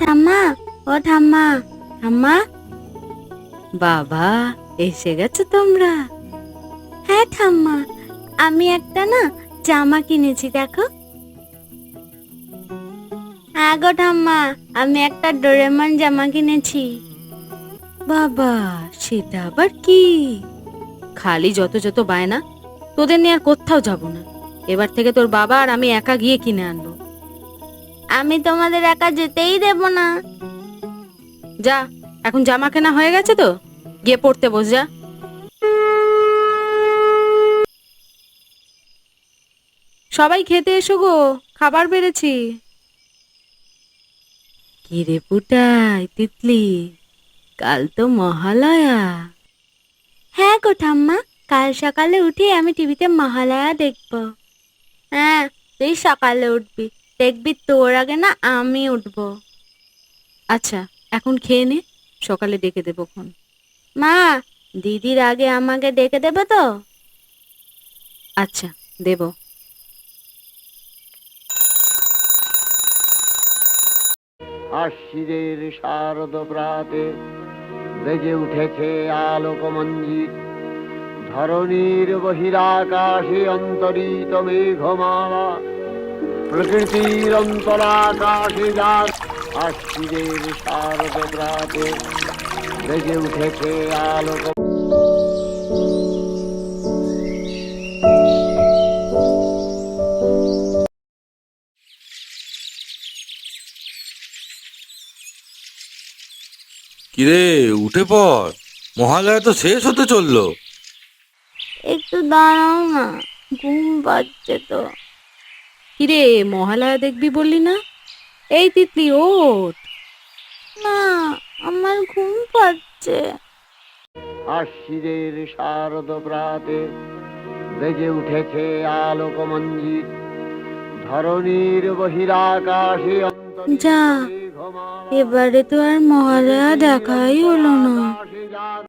ঠাম্মা, ও ঠাম্মা, ঠাম্মা। বাবা, এসে গেছো তোমরা? হ্যাঁ ঠাম্মা, আমি একটা না জামা কিনেছি, দেখো। হ্যাঁ গো ঠাম্মা, আমি একটা ডোরেমন জামা কিনেছি। বাবা, সেটা আবার কি? খালি যত যত বায়না, তোদের নিয়ে আর কোথাও যাব না। এবার থেকে তোর বাবা আর আমি একা গিয়ে কিনে আনবো। আমি তোমাদের একা যেতেই দেব না। যা, এখন জামা কেনা হয়ে গেছে তো, গিয়ে পড়তে বস যা। সবাই খেতে এসো গো, খাবার বেড়েছি। কি রে পুটাই, তিতলি, কাল তো মহালয়া। হ্যাঁ গো ঠাম্মা, কাল সকালে উঠে আমি টিভিতে মহালয়া দেখব। হ্যাঁ, তুই সকালে উঠবি, দেখবি তোর আগে না আমি উঠবো। আচ্ছা, এখন খেয়ে নে, সকালে ডেকে দেবো খন। মা, দিদির আগে আমাকে ডেকে দেবে তো? আচ্ছা, দেব। আশ্বিনের শারদ প্রাতে বেজে উঠেছে আলোকমঞ্জিত, ধরণীর বহিরাকাশে অন্তরিত মেঘমালা, প্রকৃতির অন্তরাকাশে যার আশ্বিনের শারদ প্রাতে বেজে উঠেছে আলোক। কিরে, উঠে পড়, মহালয়া তো শেষ হতে চললো। একটু দাঁড়াও না, ঘুম পাচ্ছে তো। কিরে, মহালয়া দেখবি বললি না? এই তিতলি, ওঠ। না, আমার ঘুম পাচ্ছে। আশ্বিনের শারদ প্রাতে বেজে উঠেছে আলোকমঞ্জিত, ধরণীর বহিরাকাশে অন্তরিত যা, মেঘমালা, এবারে তো আর মহালয়া দেখাই হলো না। আকাশে যার